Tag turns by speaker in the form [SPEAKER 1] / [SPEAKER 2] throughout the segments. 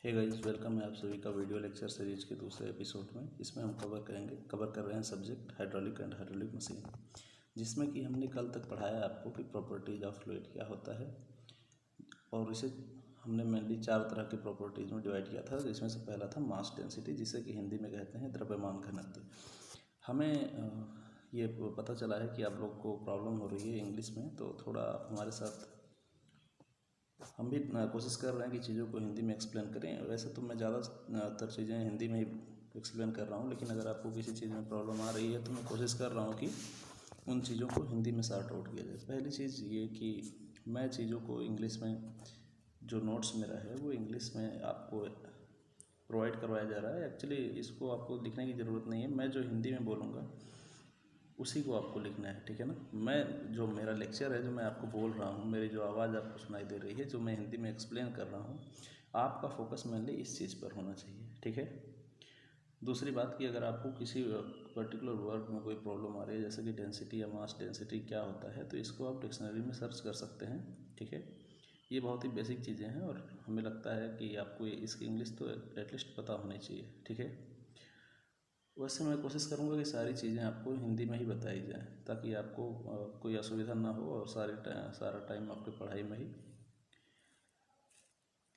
[SPEAKER 1] Hey guys, welcome है आप सभी का वीडियो लेक्चर सीरीज के दूसरे एपिसोड में। इसमें हम कवर कर रहे हैं subject hydraulic and hydraulic machine, जिसमें कि हमने कल तक पढ़ाया आपको कि प्रॉपर्टीज ऑफ फ्लूइड क्या होता है। और इसे हमने मेनली 4 तरह के प्रॉपर्टीज में डिवाइड किया था, जिसमें से पहला था मास डेंसिटी, जिसे कि हिंदी में कहते हैं द्रव्यमान घनत्व। हमें ये पता चला है कि आप लोग को प्रॉब्लम हो रही है इंग्लिश में, तो थोड़ा हमारे साथ हम भी कोशिश कर रहे हैं कि चीज़ों को हिंदी में एक्सप्लेन करें। वैसे तो मैं ज़्यादातर चीज़ें हिंदी में ही एक्सप्लेन कर रहा हूँ, लेकिन अगर आपको किसी चीज़ में प्रॉब्लम आ रही है तो मैं कोशिश कर रहा हूँ कि उन चीज़ों को हिंदी में सॉर्ट आउट किया जाए। पहली चीज़ ये कि मैं चीज़ों को इंग्लिश में, जो नोट्स मेरा है वो इंग्लिश में आपको प्रोवाइड करवाया जा रहा है। एक्चुअली इसको आपको लिखने की ज़रूरत नहीं है, मैं जो हिंदी में बोलूँगा उसी को आपको लिखना है, ठीक है ना। मैं जो मेरा लेक्चर है, जो मैं आपको बोल रहा हूँ, मेरी जो आवाज़ आपको सुनाई दे रही है, जो मैं हिंदी में एक्सप्लेन कर रहा हूँ, आपका फोकस मेनली इस चीज़ पर होना चाहिए, ठीक है। दूसरी बात कि अगर आपको किसी पर्टिकुलर वर्ड में कोई प्रॉब्लम आ रही है, जैसे कि डेंसिटी या मास डेंसिटी क्या होता है, तो इसको आप डिक्शनरी में सर्च कर सकते हैं, ठीक है। ये बहुत ही बेसिक चीज़ें हैं और हमें लगता है कि आपको इसकी इंग्लिश तो एटलीस्ट पता होनी चाहिए, ठीक है। वैसे मैं कोशिश करूँगा कि सारी चीज़ें आपको हिंदी में ही बताई जाएँ, ताकि आपको कोई असुविधा ना हो और सारा टाइम आपकी पढ़ाई में ही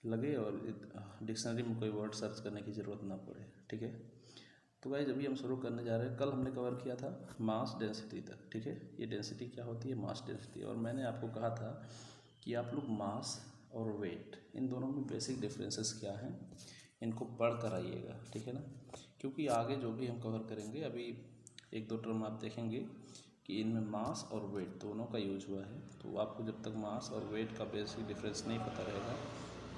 [SPEAKER 1] लगे और डिक्शनरी में कोई वर्ड सर्च करने की ज़रूरत ना पड़े, ठीक है। तो गाइस, अभी हम शुरू करने जा रहे हैं। कल हमने कवर किया था मास डेंसिटी तक, ठीक है। ये डेंसिटी क्या होती है, मास डेंसिटी। और मैंने आपको कहा था कि आप लोग मास और वेट, इन दोनों में बेसिक डिफरेंसेस क्या हैं, इनको पढ़ कर आइएगा, ठीक है ना। क्योंकि आगे जो भी हम कवर करेंगे, अभी 1-2 टर्म आप देखेंगे कि इनमें मास और वेट दोनों का यूज हुआ है। तो आपको जब तक मास और वेट का बेसिक डिफरेंस नहीं पता रहेगा,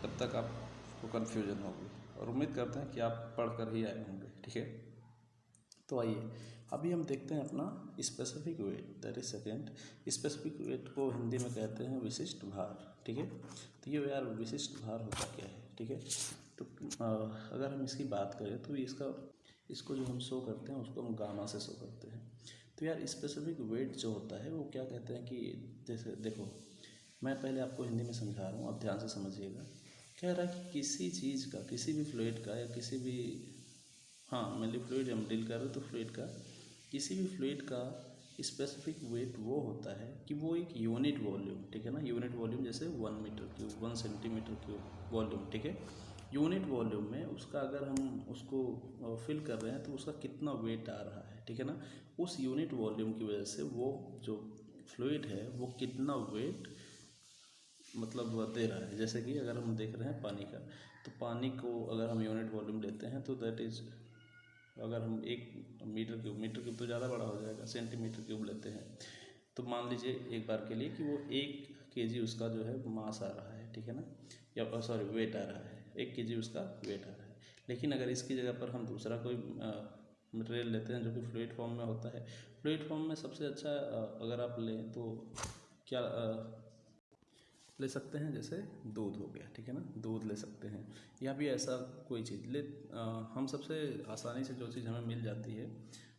[SPEAKER 1] तब तक आपको कन्फ्यूजन होगी। और उम्मीद करते हैं कि आप पढ़ कर ही आए होंगे, ठीक है। तो आइए अभी हम देखते हैं अपना specific weight, that is second. Specific weight को हिंदी में कहते हैं विशिष्ट भार, ठीक है। तो ये यार विशिष्ट भार होता क्या है, ठीक है। तो अगर हम इसकी बात करें तो इसको जो हम शो करते हैं उसको हम गामा से शो करते हैं। तो यार स्पेसिफिक वेट जो होता है वो क्या कहते हैं कि, जैसे देखो, मैं पहले आपको हिंदी में समझा रहा हूँ, आप ध्यान से समझिएगा। कह रहा है कि किसी चीज़ का, किसी भी फ्लूइड का या किसी भी, हाँ मेनली फ्लूइड हम डील कर रहे हैं, तो फ्लूइड का, किसी भी फ्लूइड का स्पेसिफिक वेट वो होता है कि वो एक यूनिट वॉल्यूम, ठीक है ना। यूनिट वॉल्यूम जैसे 1 metre cube, 1 centimetre cube volume, ठीक है। यूनिट वॉल्यूम में उसका अगर हम उसको फिल कर रहे हैं तो उसका कितना वेट आ रहा है, ठीक है ना। उस यूनिट वॉल्यूम की वजह से वो जो फ्लूइड है वो कितना वेट मतलब दे रहा है। जैसे कि अगर हम देख रहे हैं पानी का, तो पानी को अगर हम यूनिट वॉल्यूम लेते हैं तो दैट इज़, अगर हम 1 मीटर क्यूब तो ज़्यादा बड़ा हो जाएगा, सेंटीमीटर क्यूब लेते हैं, तो मान लीजिए एक बार के लिए कि वो 1 केजी उसका जो है मास आ रहा है, ठीक है ना, या सॉरी वेट आ रहा है, 1 केजी उसका वेट आ रहा है। लेकिन अगर इसकी जगह पर हम दूसरा कोई मटेरियल लेते हैं जो कि फ्लूइड फॉर्म में होता है, फ्लूइड फॉर्म में सबसे अच्छा अगर आप लें तो क्या ले सकते हैं, जैसे दूध हो गया, ठीक है ना, दूध ले सकते हैं, या भी ऐसा कोई चीज़ हम सबसे आसानी से जो चीज़ हमें मिल जाती है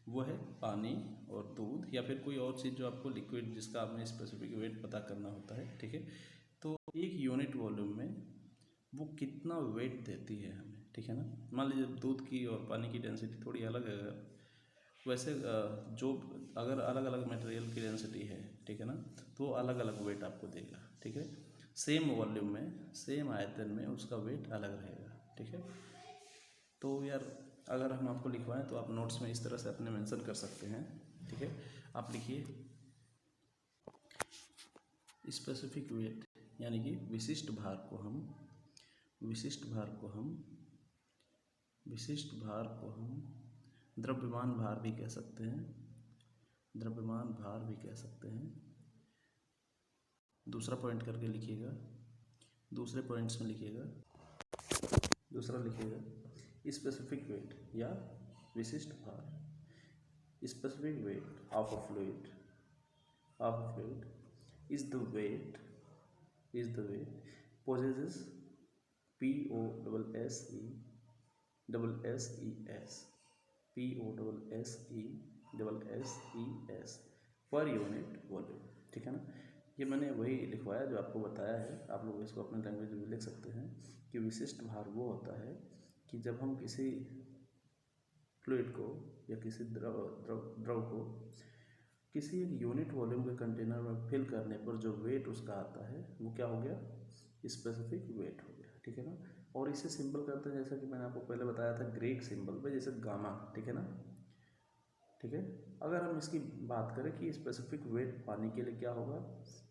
[SPEAKER 1] वो है पानी और दूध, या फिर कोई और चीज़ जो आपको लिक्विड जिसका आपने स्पेसिफिक वेट पता करना होता है, ठीक है। तो एक यूनिट वॉल्यूम में वो कितना वेट देती है हमें, ठीक है ना। मान लीजिए दूध की और पानी की डेंसिटी थोड़ी अलग है, वैसे जो अगर अलग अलग मटेरियल की डेंसिटी है, ठीक है ना, तो अलग अलग वेट आपको देगा, ठीक है। सेम वॉल्यूम में, सेम आयतन में उसका वेट अलग रहेगा, ठीक है। तो यार अगर हम आपको लिखवाएं तो आप नोट्स में इस तरह से अपने मेंशन कर सकते हैं, ठीक है। आप लिखिए स्पेसिफिक वेट, यानी कि विशिष्ट भार को हम विशिष्ट भार को हम द्रव्यमान भार भी कह सकते हैं, द्रव्यमान भार भी कह सकते हैं। दूसरा पॉइंट करके लिखिएगा, दूसरे पॉइंट्स में लिखिएगा, दूसरा लिखिएगा स्पेसिफिक वेट या विशिष्ट भार। Specific weight of a fluid is the weight possesses POSSESSES per unit volume, ठीक है ना। ये मैंने वही लिखवाया जो आपको बताया है, आप लोग इसको अपने लैंग्वेज में लिख सकते हैं कि विशिष्ट भार वो होता है कि जब हम किसी फ्लूइड को या किसी द्रव को किसी एक यूनिट वॉल्यूम के कंटेनर में फिल करने पर जो वेट उसका आता है वो क्या हो गया, स्पेसिफिक वेट हो गया, ठीक है ना। और इसे सिंपल करते हैं जैसा कि मैंने आपको पहले बताया था ग्रीक सिंबल पे, जैसे गामा, ठीक है ना, ठीक है। अगर हम इसकी बात करें कि स्पेसिफिक वेट पानी के लिए क्या होगा,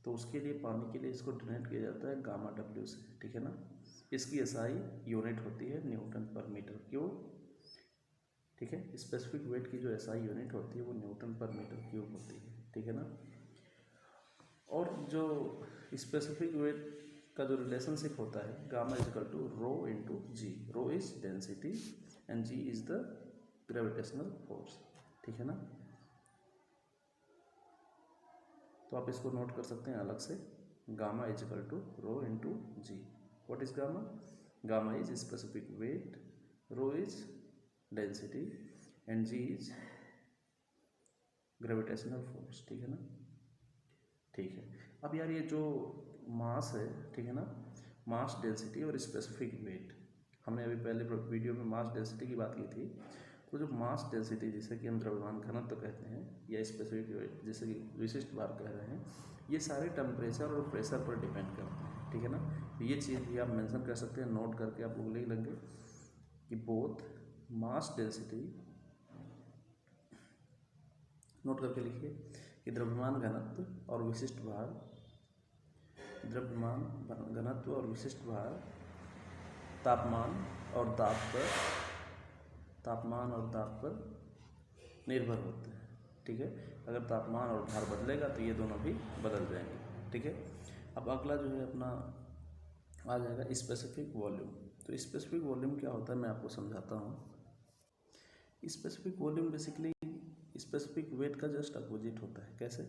[SPEAKER 1] तो उसके लिए पानी के लिए इसको डिनोट किया जाता है गामा डब्ल्यू से, ठीक है ना। इसकी एसआई यूनिट होती है न्यूटन पर मीटर क्यूब, ठीक है। स्पेसिफिक वेट की जो एसआई यूनिट होती है वो न्यूटन पर मीटर क्यूब होती है, ठीक है ना। और जो स्पेसिफिक वेट का जो रिलेशनशिप होता है gamma is equal to rho into g, rho is density and g is the gravitational force, ठीक है ना। तो आप इसको नोट कर सकते हैं अलग से, gamma is equal to rho into g. What is gamma? Gamma is specific weight, rho is density and g is gravitational force, ठीक है ना। ठीक है, अब यार ये जो मास है, ठीक है ना, मास डेंसिटी और स्पेसिफिक वेट, हमने अभी पहले वीडियो में मास डेंसिटी की बात की थी। तो जो मास डेंसिटी जिसे कि हम द्रव्यमान घनत्व कहते हैं या स्पेसिफिक वेट जैसे कि विशिष्ट भार कह रहे हैं, ये सारे टेम्परेचर और प्रेशर पर डिपेंड करते हैं, ठीक है ना। ये चीज़ भी आप मेंशन कर सकते हैं, नोट करके आप लोग लिख लेंगे कि बोथ मास डेंसिटी, नोट करके लिखिए कि द्रव्यमान घनत्व और विशिष्ट भार, द्रव्यमान घनत्व और विशिष्ट भार तापमान और दाब पर निर्भर होते हैं, ठीक है। अगर तापमान और भार बदलेगा तो ये दोनों भी बदल जाएंगे, ठीक है। अब अगला जो है अपना आ जाएगा स्पेसिफिक वॉल्यूम। तो स्पेसिफिक वॉल्यूम क्या होता है मैं आपको समझाता हूँ। Specific volume basically specific weight का जस्ट अपोजिट होता है। कैसे?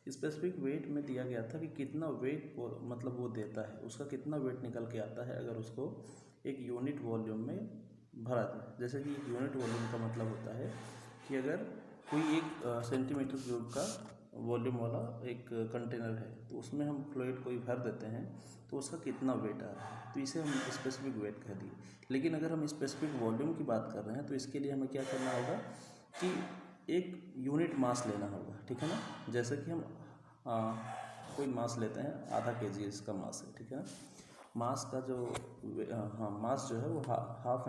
[SPEAKER 1] स्पेसिफिक वेट में दिया गया था कि कितना वेट मतलब वो देता है, उसका कितना वेट निकल के आता है अगर उसको एक यूनिट वॉल्यूम में भरा जाए। जैसे कि यूनिट वॉल्यूम का मतलब होता है कि अगर कोई एक सेंटीमीटर क्यूब का वॉल्यूम वाला एक कंटेनर है तो उसमें हम फ्लूइड कोई भर देते हैं तो उसका कितना वेट आ रहा है, तो इसे हम स्पेसिफिक वेट कह दिए। लेकिन अगर हम स्पेसिफिक वॉल्यूम की बात कर रहे हैं तो इसके लिए हमें क्या करना होगा कि एक यूनिट मास लेना होगा, ठीक है ना। जैसे कि हम कोई मास लेते हैं, आधा केजी इसका मास है, ठीक है ना। मास का जो मास जो है वो हाफ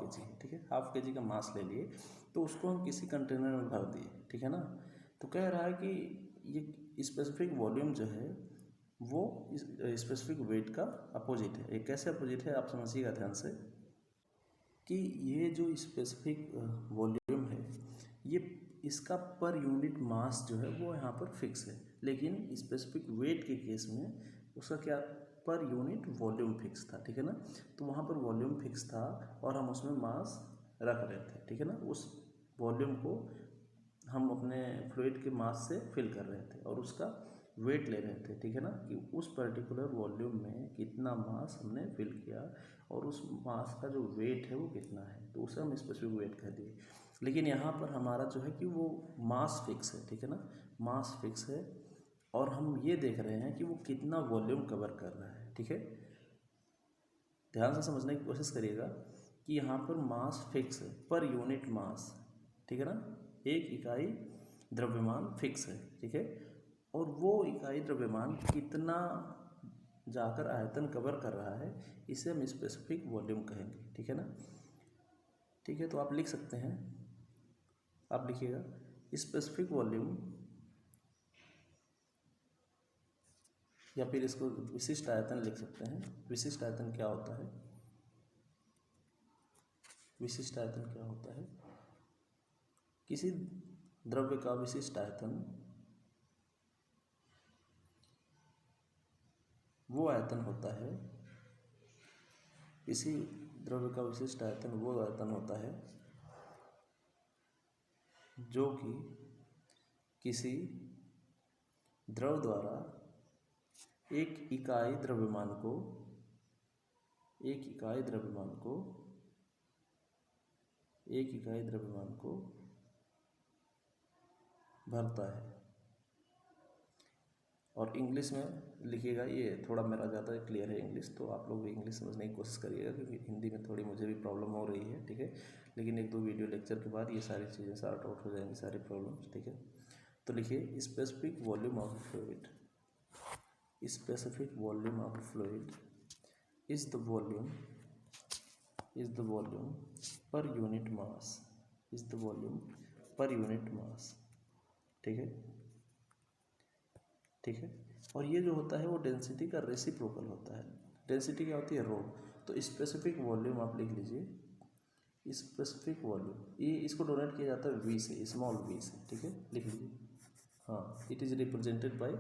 [SPEAKER 1] केजी है, ठीक है। हाफ केजी का मास ले लिए तो उसको हम किसी कंटेनर में भर दिए, ठीक है ना। तो कह रहा है कि ये स्पेसिफिक वॉल्यूम जो है वो स्पेसिफिक वेट का अपोजिट है। ये कैसे अपोजिट है आप समझिएगा ध्यान से कि ये जो स्पेसिफिक वॉल्यूम है ये इसका पर यूनिट मास जो है वो यहाँ पर फिक्स है, लेकिन स्पेसिफिक वेट के केस में उसका क्या पर यूनिट वॉल्यूम फिक्स था, ठीक है ना। तो वहाँ पर वॉल्यूम फिक्स था और हम उसमें मास रख रहे थे, ठीक है ना। उस वॉल्यूम को हम अपने फ्लूइड के मास से फिल कर रहे थे और उसका वेट ले रहे थे, ठीक है ना, कि उस पर्टिकुलर वॉल्यूम में कितना मास हमने फिल किया और उस मास का जो वेट है वो कितना है, तो उसे हम स्पेसिफिक वेट कह दिए। लेकिन यहाँ पर हमारा जो है कि वो मास फिक्स है, ठीक है ना, मास फिक्स है और हम ये देख रहे हैं कि वो कितना वॉल्यूम कवर कर रहा है, ठीक है। ध्यान से समझने की कोशिश करिएगा कि यहाँ पर मास फिक्स है, पर यूनिट मास, ठीक है ना, एक इकाई द्रव्यमान फिक्स है, ठीक है। और वो इकाई द्रव्यमान कितना जाकर आयतन कवर कर रहा है इसे हम स्पेसिफिक वॉल्यूम कहेंगे, ठीक है ना। ठीक है, तो आप लिख सकते हैं, आप लिखिएगा स्पेसिफिक वॉल्यूम या फिर इसको विशिष्ट आयतन लिख सकते हैं। विशिष्ट आयतन क्या होता है? विशिष्ट आयतन क्या होता है? किसी द्रव्य का विशिष्ट आयतन वो आयतन होता है, किसी द्रव्य का विशिष्ट आयतन वो आयतन होता है जो कि किसी द्रव द्वारा एक इकाई द्रव्यमान को भरता है और इंग्लिश में लिखिएगा। ये थोड़ा मेरा ज़्यादा क्लियर है इंग्लिश, तो आप लोग भी इंग्लिश समझने की कोशिश करिएगा, क्योंकि हिंदी में थोड़ी मुझे भी प्रॉब्लम हो रही है, ठीक है। लेकिन 1-2 वीडियो लेक्चर के बाद ये सारी चीज़ें सॉर्ट आउट हो जाएंगी, सारी प्रॉब्लम्स, ठीक है। तो लिखिए specific volume of fluid, specific volume of fluid is the volume per unit mass, is the volume per unit mass, ठीक है, ठीक है। और ये जो होता है वो डेंसिटी का रेसिप्रोकल होता है। डेंसिटी क्या होती है? रो। तो स्पेसिफिक वॉल्यूम आप लिख लीजिए, स्पेसिफिक वॉल्यूम, ये इसको डोनेट किया जाता है वी से, स्मॉल वी से, ठीक है, लिख लीजिए। हाँ, इट इज रिप्रेजेंटेड बाय,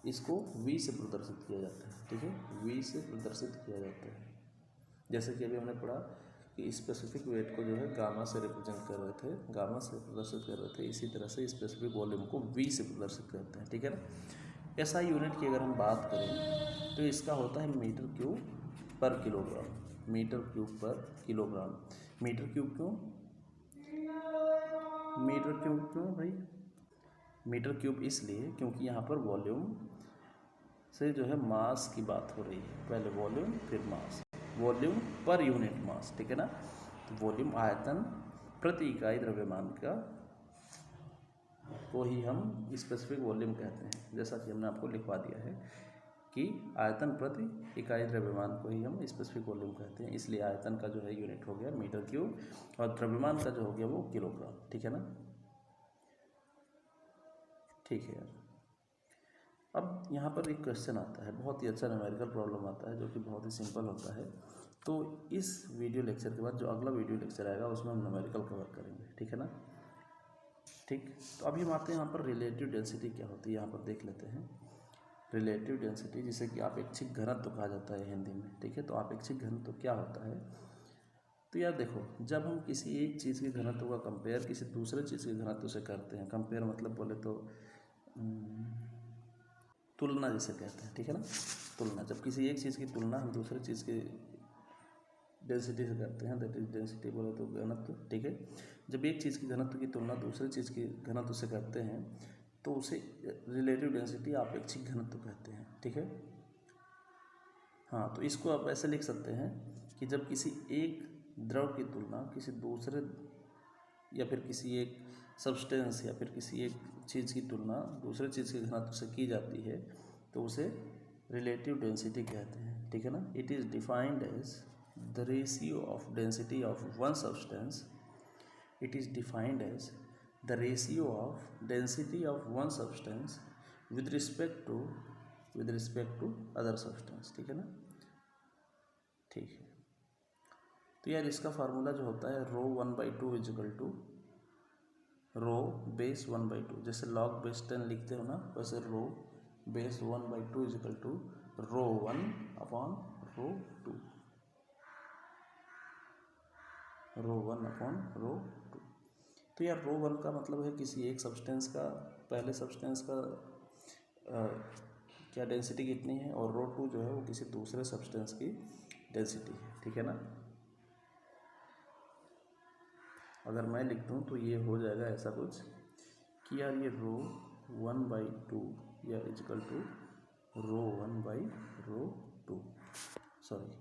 [SPEAKER 1] इसको वी से प्रदर्शित किया जाता है, ठीक है, वी से प्रदर्शित किया जाता है। जैसे कि अभी हमने पढ़ा कि स्पेसिफिक वेट को जो है गामा से रिप्रेजेंट कर रहे थे, गामा से प्रदर्शित कर रहे थे, इसी तरह से स्पेसिफिक वॉल्यूम को वी से प्रदर्शित करते हैं, ठीक है ना। एसआई यूनिट की अगर हम बात करें तो इसका होता है मीटर क्यूब पर किलोग्राम, मीटर क्यूब पर किलोग्राम। मीटर क्यूब क्यों? मीटर क्यूब क्यों भाई? मीटर क्यूब इसलिए क्योंकि यहाँ पर वॉल्यूम से जो है मास की बात हो रही है, पहले वॉल्यूम फिर मास, वॉल्यूम पर यूनिट मास, ठीक है ना। तो वॉल्यूम आयतन प्रति इकाई द्रव्यमान का को ही हम स्पेसिफिक वॉल्यूम कहते हैं। जैसा कि हमने आपको लिखवा दिया है कि आयतन प्रति इकाई द्रव्यमान को ही हम स्पेसिफिक वॉल्यूम कहते हैं, इसलिए आयतन का जो है यूनिट हो गया मीटर क्यूब और द्रव्यमान का जो हो गया वो किलोग्राम, ठीक है ना। ठीक है यार, अब यहाँ पर एक क्वेश्चन आता है, बहुत ही अच्छा न्यूमेरिकल प्रॉब्लम आता है जो कि बहुत ही सिंपल होता है। तो इस वीडियो लेक्चर के बाद जो अगला वीडियो लेक्चर आएगा उसमें हम न्यूमेरिकल कवर करेंगे, ठीक है ना। ठीक, तो अभी हम आते हैं यहाँ पर रिलेटिव डेंसिटी क्या होती है, यहाँ पर देख लेते हैं। रिलेटिव डेंसिटी जिसे कि आपेक्षिक घनत्व कहा जाता है हिंदी में, ठीक है। तो आपेक्षिक घनत्व क्या होता है? तो यार देखो, जब हम किसी एक चीज़ के घनत्व का कंपेयर किसी दूसरे चीज़ के घनत्व से करते हैं, कंपेयर मतलब बोले तो तुलना जिसे कहते हैं, ठीक है ना, तुलना। जब किसी एक चीज़ की तुलना हम दूसरे चीज़ की डेंसिटी से करते हैं, दैट इज डेंसिटी बोले तो घनत्व, ठीक है। जब एक चीज़ की घनत्व की तुलना दूसरे चीज़ की घनत्व से करते हैं तो उसे रिलेटिव डेंसिटी आपेक्षिक घनत्व कहते हैं, ठीक है। हाँ, तो इसको आप ऐसे लिख सकते हैं कि जब किसी एक द्रव की तुलना किसी दूसरे या फिर किसी एक सब्सटेंस या फिर किसी एक चीज़ की तुलना दूसरे चीज़ के घनत्व से की जाती है तो उसे रिलेटिव डेंसिटी कहते हैं, ठीक है ना। It is defined as the ratio of density of one substance, it is defined as the ratio of density of one substance with respect to other substance, ठीक है ना। ठीक है, तो यार इसका फार्मूला जो होता है rho 1/2 equal to rho base 1/2, जैसे लॉग बेस 10 लिखते हो ना, वैसे rho base 1/2 equal to rho 1 upon rho 2, rho 1 upon rho 2। तो यार रो 1 का मतलब है किसी एक सब्सटेंस का, पहले सब्सटेंस का क्या डेंसिटी कितनी है, और रो 2 जो है वो किसी दूसरे सब्सटेंस की डेंसिटी है, ठीक है ना। अगर मैं लिख दूँ तो ये हो जाएगा ऐसा कुछ कि यार ये रो 1/2 या इजिकल टू रो 1/रो 2, सॉरी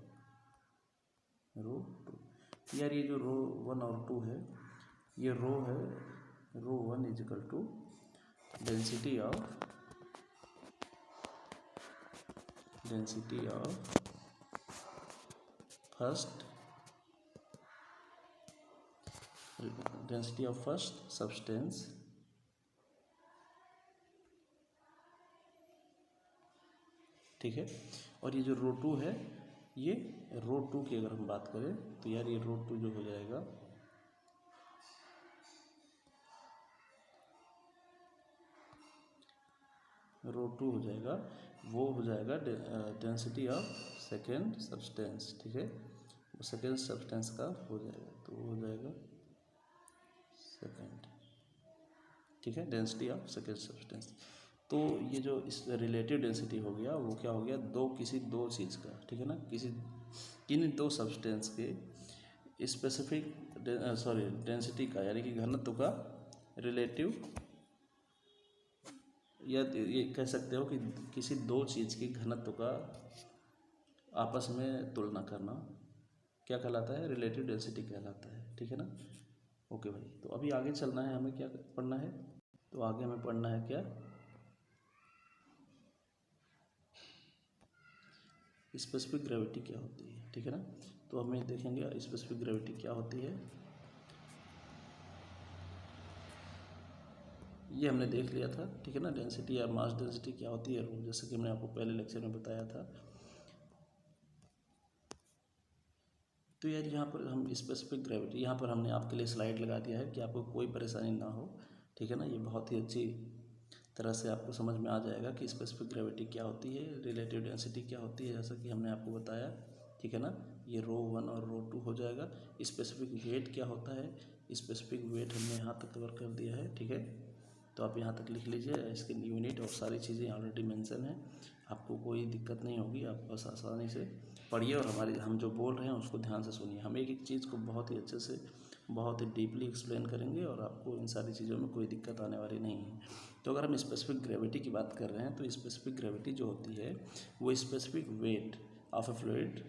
[SPEAKER 1] रो 2। यार ये जो रो 1 और 2 है, ये रो है, rho 1 is equal to density of first density of first substance ठीक है। और ये जो रो 2 है, ये रो 2 की अगर हम बात करें तो यार ये रो 2 जो हो जाएगा रो 2 हो जाएगा, वो हो जाएगा डेंसिटी ऑफ सेकेंड सब्सटेंस, ठीक है। वो सेकेंड सब्सटेंस का हो जाएगा, तो वो हो जाएगा सेकेंड, ठीक है, डेंसिटी ऑफ सेकेंड सब्सटेंस। तो ये जो इस रिलेटिव डेंसिटी हो गया वो क्या हो गया, किसी दो चीज़ का, ठीक है ना, किन दो सब्सटेंस के स्पेसिफिक डेंसिटी का, यानी कि घनत्व का रिलेटिव या ये कह सकते हो कि किसी दो चीज़ की घनत्व का आपस में तुलना करना क्या कहलाता है, रिलेटिव डेंसिटी कहलाता है। ठीक है ना। ओके भाई, तो अभी आगे चलना है, हमें क्या पढ़ना है, तो आगे हमें पढ़ना है क्या, स्पेसिफिक ग्रेविटी क्या होती है। ठीक है ना। तो हमें देखेंगे स्पेसिफिक ग्रेविटी क्या होती है। ये हमने देख लिया था। ठीक है ना। डेंसिटी या मास डेंसिटी क्या होती है, जैसे कि हमने आपको पहले लेक्चर में बताया था। तो यार यहाँ पर हम स्पेसिफिक ग्रेविटी, यहाँ पर हमने आपके लिए स्लाइड लगा दिया है कि आपको कोई परेशानी ना हो। ठीक है ना। ये बहुत ही अच्छी तरह से आपको समझ में आ जाएगा कि स्पेसिफिक ग्रेविटी क्या होती है, रिलेटिव डेंसिटी क्या होती है, जैसा कि हमने आपको बताया। ठीक है ना। ये रो 1 और रो 2 हो जाएगा। स्पेसिफिक वेट क्या होता है, स्पेसिफिक वेट हमने यहाँ तक कवर कर दिया है। ठीक है। तो आप यहाँ तक लिख लीजिए, इसके यूनिट और सारी चीज़ें ऑलरेडी मेंशन है, आपको कोई दिक्कत नहीं होगी, आप बस आसानी से पढ़िए और हम जो बोल रहे हैं उसको ध्यान से सुनिए। हम एक एक चीज़ को बहुत ही अच्छे से, बहुत ही डीपली एक्सप्लेन करेंगे और आपको इन सारी चीज़ों में कोई दिक्कत आने वाली नहीं है। तो अगर हम स्पेसिफिक ग्रेविटी की बात कर रहे हैं, तो स्पेसिफिक ग्रेविटी जो होती है वो specific weight of A fluid,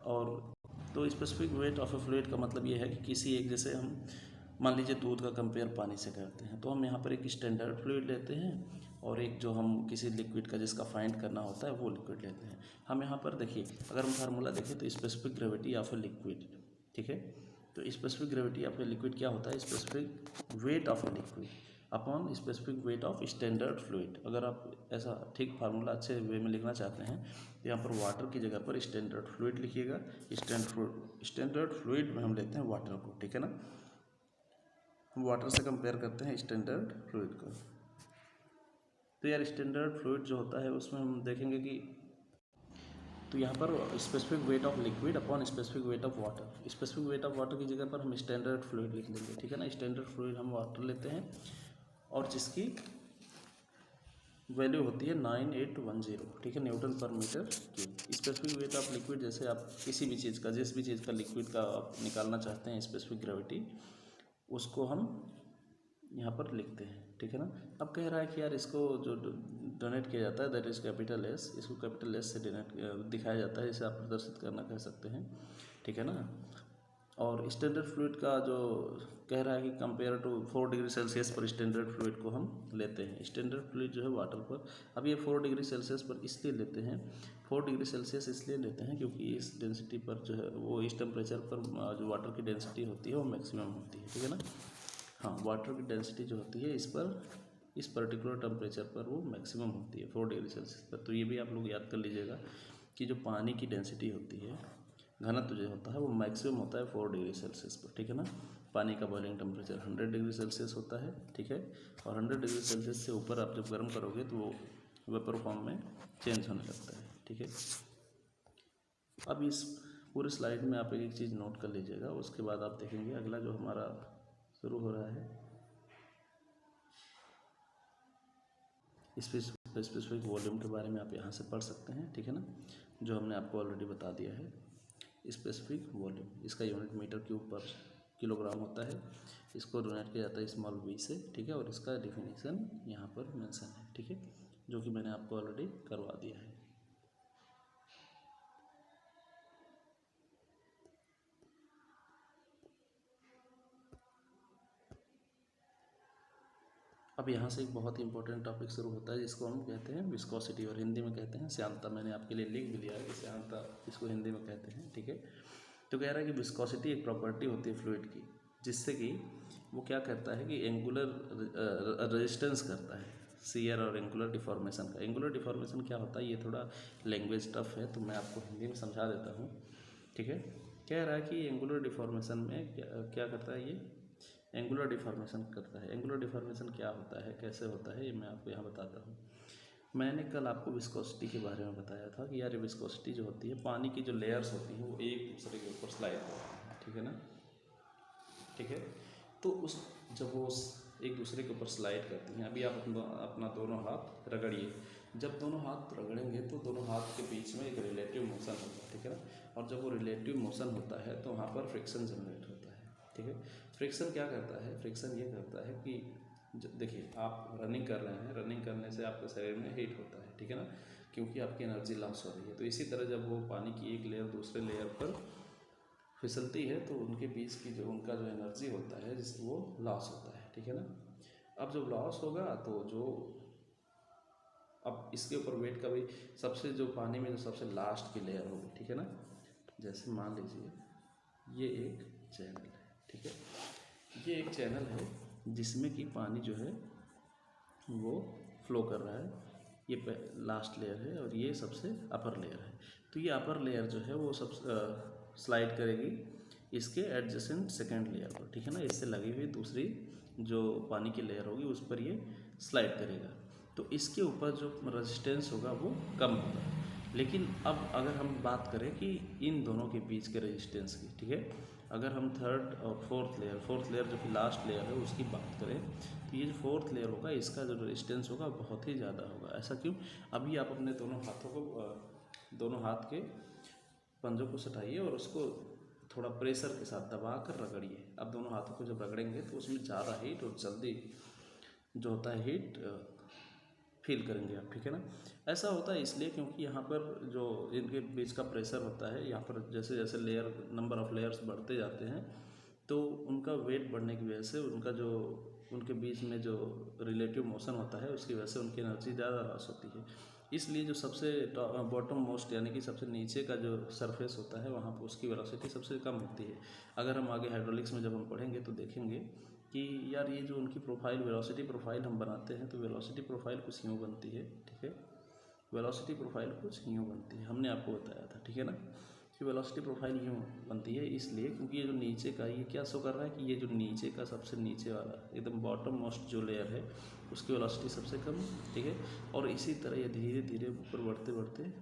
[SPEAKER 1] और तो specific weight of A fluid का मतलब ये है कि किसी एक, जैसे हम मान लीजिए दूध का कंपेयर पानी से करते हैं, तो हम यहाँ पर एक स्टैंडर्ड फ्लूइड लेते हैं और एक जो हम किसी लिक्विड का जिसका फाइंड करना होता है वो लिक्विड लेते हैं। हम यहाँ पर देखिए, अगर हम फार्मूला देखें तो specific gravity of a liquid, ठीक है, तो specific gravity of a liquid क्या होता है, specific weight of a liquid upon specific weight of standard fluid. अगर आप ऐसा ठीक फार्मूला अच्छे वे में लिखना चाहते हैं तो यहाँ पर वाटर की जगह पर स्टैंडर्ड फ्लूइड लिखिएगा। स्टैंडर्ड फ्लूइड में हम लेते हैं वाटर को। ठीक है ना। हम वाटर से कंपेयर करते हैं स्टैंडर्ड फ्लूइड को। तो यार स्टैंडर्ड फ्लूइड जो होता है उसमें हम देखेंगे कि, तो यहाँ पर specific weight of liquid upon specific weight of water, specific weight of water की जगह पर हम स्टैंडर्ड फ्लूइड लिख लेंगे। ठीक है ना। स्टैंडर्ड फ्लूइड हम वाटर लेते हैं और जिसकी वैल्यू होती है 9810, ठीक है, न्यूटन पर metre cube. Specific weight of liquid, जैसे आप किसी भी चीज़ का, जिस भी चीज़ का लिक्विड का आप निकालना चाहते हैं स्पेसिफिक ग्रेविटी, उसको हम यहाँ पर लिखते हैं। ठीक है ना। अब कह रहा है कि यार इसको जो डोनेट किया जाता है दैट इज़ कैपिटल एस, इसको कैपिटल एस से दिखाया जाता है, इसे आप प्रदर्शित करना कह सकते हैं। ठीक है ना। और स्टैंडर्ड फ्लूइड का जो कह रहा है कि कंपेयर टू 4 डिग्री सेल्सियस पर स्टैंडर्ड फ्लूइड को हम लेते हैं। स्टैंडर्ड फ्लूइड जो है वाटर पर, अब ये 4 डिग्री सेल्सियस पर इसलिए लेते हैं, 4 डिग्री सेल्सियस इसलिए लेते हैं क्योंकि इस डेंसिटी पर जो है वो, इस टेम्परेचर पर जो वाटर की डेंसिटी होती है वो मैक्सिमम होती है। ठीक है ना। हाँ, वाटर की डेंसिटी जो होती है इस पर्टिकुलर टेम्परेचर पर वो मैक्सिमम होती है 4 डिग्री सेल्सियस पर। तो ये भी आप लोग याद कर लीजिएगा कि जो पानी की डेंसिटी होती है, घनत्व जो होता है वो मैक्सिमम होता है 4 डिग्री सेल्सियस पर। ठीक है ना। पानी का बॉइलिंग टेम्परेचर 100 डिग्री सेल्सियस होता है। ठीक है। और 100 डिग्री सेल्सियस से ऊपर आप जब गर्म करोगे तो वो वेपर फॉर्म में चेंज होने लगता है। ठीक है। अब इस पूरे स्लाइड में आप एक एक चीज़ नोट कर लीजिएगा, उसके बाद आप देखेंगे अगला जो हमारा शुरू हो रहा है, स्पेसिफिक वॉल्यूम के बारे में आप यहाँ से पढ़ सकते हैं। ठीक है ना। जो हमने आपको ऑलरेडी बता दिया है। स्पेसिफिक वॉल्यूम, इसका यूनिट मीटर क्यूब पर किलोग्राम होता है। इसको डोनेट किया जाता है स्मॉल v से। ठीक है। और इसका डिफिनीसन यहाँ पर मेंशन है। ठीक है, जो कि मैंने आपको ऑलरेडी करवा दिया है। अब यहाँ से एक बहुत ही इंपॉर्टेंट टॉपिक शुरू होता है जिसको हम कहते हैं विस्कोसिटी, और हिंदी में कहते हैं श्यानता। मैंने आपके लिए लिख भी दिया है कि श्यानता इसको हिंदी में कहते हैं। ठीक है। तो कह रहा है कि विस्कोसिटी एक प्रॉपर्टी होती है फ्लूइड की, जिससे कि वो क्या करता है कि एंगुलर रेजिस्टेंस करता है शियर और एंगुलर डिफॉर्मेशन का। एंगुलर डिफॉर्मेशन क्या होता है, ये थोड़ा लैंग्वेज टफ है तो मैं आपको हिंदी में समझा देता हूँ। ठीक है। कह रहा है कि एंगुलर डिफॉर्मेशन में क्या करता है, ये एंगुलर डिफॉर्मेशन करता है। एंगुलर डिफॉर्मेशन क्या होता है, कैसे होता है, ये मैं आपको यहाँ बताता हूँ। मैंने कल आपको विस्कोसिटी के बारे में बताया था कि यार विस्कोसिटी जो होती है, पानी की जो लेयर्स होती हैं वो एक दूसरे के ऊपर स्लाइड होती हैं। ठीक है ना। ठीक है। तो जब वो एक दूसरे के ऊपर स्लाइड करती हैं, अभी आप अपना दोनों हाथ रगड़िए। जब दोनों हाथ रगड़ेंगे तो दोनों हाथ के बीच में एक रिलेटिव मोशन होता है। ठीक है ना। और जब वो रिलेटिव मोशन होता है तो वहाँ पर फ्रिक्शन जनरेट होता है। ठीक है। फ्रिक्शन क्या करता है, फ्रिक्शन ये करता है कि देखिए आप रनिंग कर रहे हैं, रनिंग करने से आपके शरीर में हीट होता है, ठीक है ना, क्योंकि आपकी एनर्जी लॉस हो रही है। तो इसी तरह जब वो पानी की एक लेयर दूसरे लेयर पर फिसलती है तो उनके बीच की जो उनका जो एनर्जी होता है जिस वो लॉस होता है, ठीक है ना। अब जब लॉस होगा तो जो अब इसके ऊपर वेट का भी सबसे जो पानी में जो सबसे लास्ट की लेयर होगी, ठीक है ना, जैसे मान लीजिए ये एक चैनल है, ठीक है, ये एक चैनल है जिसमें कि पानी जो है वो फ्लो कर रहा है, ये लास्ट लेयर है और ये सबसे अपर लेयर है। तो ये अपर लेयर जो है वो सब स्लाइड करेगी इसके एडजेसेंट सेकेंड लेयर पर, ठीक है ना, इससे लगी हुई दूसरी जो पानी की लेयर होगी उस पर ये स्लाइड करेगा। तो इसके ऊपर जो रेजिस्टेंस होगा वो कम होगा। लेकिन अब अगर हम बात करें कि इन दोनों के बीच के रेजिस्टेंस की, ठीक है, अगर हम थर्ड और फोर्थ लेयर जो कि लास्ट लेयर है उसकी बात करें तो ये जो फोर्थ लेयर होगा इसका जो रेजिस्टेंस होगा बहुत ही ज़्यादा होगा। ऐसा क्यों? अभी आप अपने दोनों हाथों को दोनों हाथ के पंजों को सटाइए और उसको थोड़ा प्रेशर के साथ दबा कर रगड़िए। अब दोनों हाथों को जब रगड़ेंगे तो उसमें ज़्यादा हीट और जल्दी जो होता है हीट फील करेंगे आप, ठीक है ना। ऐसा होता है इसलिए क्योंकि यहाँ पर जो इनके बीच का प्रेशर होता है, यहाँ पर जैसे जैसे लेयर नंबर ऑफ़ लेयर्स बढ़ते जाते हैं तो उनका वेट बढ़ने की वजह से उनका जो उनके बीच में जो रिलेटिव मोशन होता है उसकी वजह से उनकी एनर्जी ज़्यादा लॉस होती है। इसलिए जो सबसे बॉटम मोस्ट यानी कि सबसे नीचे का जो सरफेस होता है वहाँ पर उसकी वेलोसिटी सबसे कम होती है। अगर हम आगे हाइड्रोलिक्स में जब हम पढ़ेंगे तो देखेंगे कि यार ये जो उनकी प्रोफाइल वेलोसिटी प्रोफाइल हम बनाते हैं तो वेलोसिटी प्रोफाइल कुछ यूँ बनती है, ठीक है, वेलोसिटी प्रोफाइल कुछ यूँ बनती है, हमने आपको बताया था, ठीक है ना, कि वेलोसिटी प्रोफाइल यूँ बनती है इसलिए क्योंकि ये जो नीचे का ये क्या शो कर रहा है कि ये जो नीचे का सबसे नीचे वाला एकदम बॉटम मोस्ट जो लेयर है उसकी वेलोसिटी सबसे कम, ठीक है, और इसी तरह ये धीरे धीरे ऊपर बढ़ते बढ़ते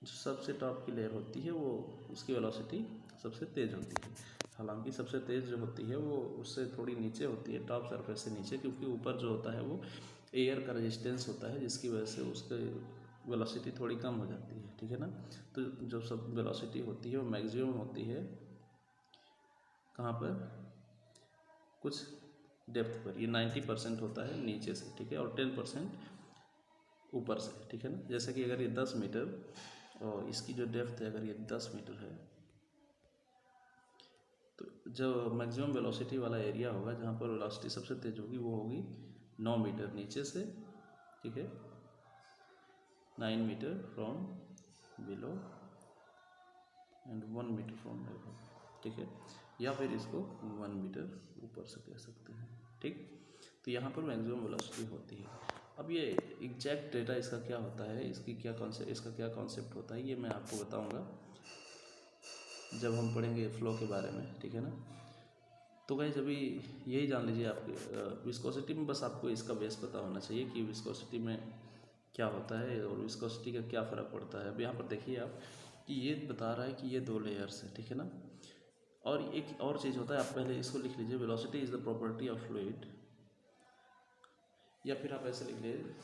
[SPEAKER 1] जो सबसे टॉप की लेयर होती है वो उसकी वेलोसिटी सबसे तेज़ होती है। हालांकि सबसे तेज़ जो होती है वो उससे थोड़ी नीचे होती है, टॉप सरफेस से नीचे, क्योंकि ऊपर जो होता है वो एयर का रेजिस्टेंस होता है जिसकी वजह से उसके वेलोसिटी थोड़ी कम हो जाती है, ठीक है ना। तो जो सब वेलोसिटी होती है वो मैक्सिमम होती है कहाँ पर, कुछ डेप्थ पर, ये 90% होता है नीचे से, ठीक है, और 10% ऊपर से, ठीक है ना। जैसे कि अगर ये 10 मीटर और इसकी जो डेप्थ है अगर ये 10 मीटर है तो जो मैक्सिमम वेलोसिटी वाला एरिया होगा जहाँ पर वेलोसिटी सबसे तेज़ होगी वो होगी 9 मीटर नीचे से, ठीक है, 9 metre from below and 1 metre from above, ठीक है, या फिर इसको 1 मीटर ऊपर से कह सकते हैं, ठीक। तो यहाँ पर मैक्सिमम वेलोसिटी होती है। अब ये एग्जैक्ट डेटा इसका क्या होता है, इसका क्या कॉन्सेप्ट होता है ये मैं आपको बताऊँगा जब हम पढ़ेंगे फ्लो के बारे में, ठीक है ना। तो गाइस अभी यही जान लीजिए आपके विस्कोसिटी में, बस आपको इसका बेस पता होना चाहिए कि विस्कोसिटी में क्या होता है और विस्कोसिटी का क्या फ़र्क पड़ता है। अब यहाँ पर देखिए आप कि ये बता रहा है कि ये 2 लेयर्स है, ठीक है ना। और एक और चीज़ होता है, आप पहले इसको लिख लीजिए, velocity is the property of fluid, या फिर आप ऐसे लिख लीजिए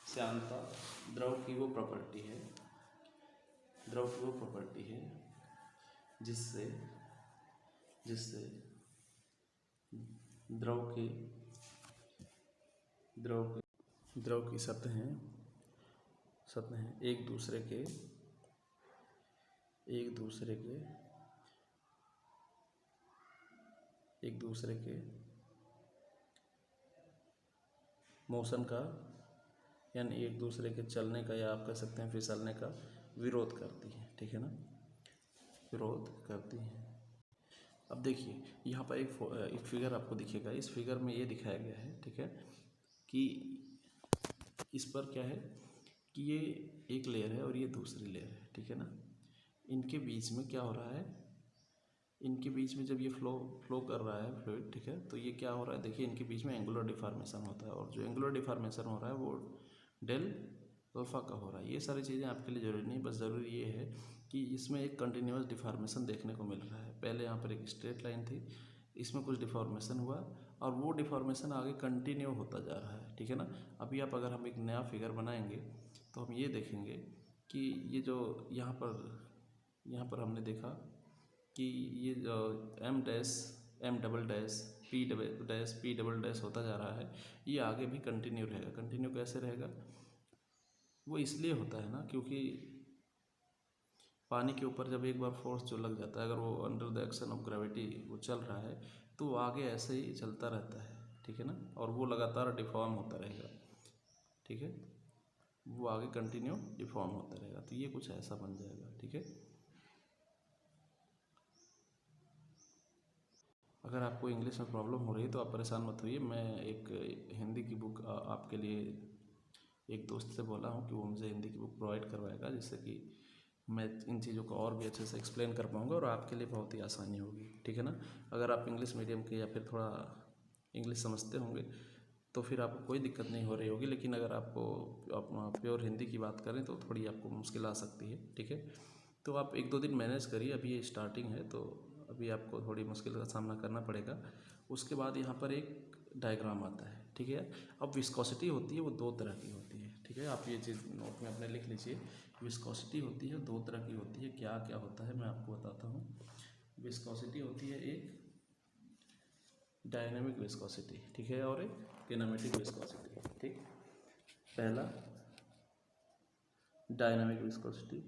[SPEAKER 1] श्यानता द्रव की वो प्रॉपर्टी है, द्रव की वो प्रॉपर्टी है जिससे द्रव की सतहें एक दूसरे के मोशन का यानी एक दूसरे के चलने का या आप कह सकते हैं फिसलने का विरोध करती है, ठीक है ना, विरोध करती है। अब देखिए यहाँ पर एक फिगर आपको दिखेगा, इस फिगर में ये दिखाया गया है, ठीक है, कि इस पर क्या है कि ये एक लेयर है और ये दूसरी लेयर है, ठीक है ना। इनके बीच में क्या हो रहा है, इनके बीच में जब ये फ्लो कर रहा है फ्लूइड, ठीक है, तो ये क्या हो रहा है, देखिए इनके बीच में एंगुलर डिफॉर्मेशन होता है और जो एंगुलर डिफॉर्मेशन हो रहा है वो डेल अल्फा का हो रहा है। ये सारी चीज़ें आपके लिए ज़रूरी नहीं, बस ज़रूरी ये है कि इसमें एक कंटिन्यूस डिफॉर्मेशन देखने को मिल रहा है। पहले यहाँ पर एक स्ट्रेट लाइन थी, इसमें कुछ डिफॉर्मेशन हुआ और वो डिफॉर्मेशन आगे कंटिन्यू होता जा रहा है, ठीक है ना। अभी आप अगर हम एक नया फिगर बनाएंगे तो हम ये देखेंगे कि ये जो यहाँ पर हमने देखा कि ये M dash M double dash P double dash P double dash होता जा रहा है, ये आगे भी कंटिन्यू रहेगा। कंटिन्यू कैसे रहेगा? वो इसलिए होता है ना क्योंकि पानी के ऊपर जब एक बार फोर्स जो लग जाता है, अगर वो under the action of gravity वो चल रहा है तो वो आगे ऐसे ही चलता रहता है, ठीक है ना, और वो लगातार डिफॉर्म होता रहेगा, ठीक है, वो आगे कंटिन्यू डिफॉर्म होता रहेगा। तो ये कुछ ऐसा बन जाएगा, ठीक है। अगर आपको इंग्लिश में प्रॉब्लम हो रही है तो आप परेशान मत होइए, मैं एक हिंदी की बुक आपके लिए एक दोस्त से बोला हूँ कि वो मुझे हिंदी की बुक प्रोवाइड करवाएगा, जिससे कि मैं इन चीज़ों को और भी अच्छे से एक्सप्लेन कर पाऊँगा और आपके लिए बहुत ही आसानी होगी, ठीक है ना। अगर आप इंग्लिश मीडियम के या फिर थोड़ा इंग्लिश समझते होंगे तो फिर आपको कोई दिक्कत नहीं हो रही होगी, लेकिन अगर आपको प्योर हिंदी की बात करें तो थोड़ी आपको मुश्किल आ सकती है, ठीक है। तो आप 1-2 दिन मैनेज करिए, अभी ये स्टार्टिंग है तो अभी आपको थोड़ी मुश्किल का सामना करना पड़ेगा। उसके बाद यहाँ पर एक डायग्राम आता है, ठीक है। अब विस्कोसिटी होती है वो 2 तरह की होती है, ठीक है। आप ये चीज़ नोट में अपने लिख लीजिए। विस्कोसिटी होती है 2 तरह की होती है। क्या क्या होता है मैं आपको बताता हूँ। विस्कोसिटी होती है एक डायनामिक विस्कोसिटी, ठीक है, और एक किनेमेटिक विस्कोसिटी, ठीक। पहला डायनामिक विस्कोसिटी,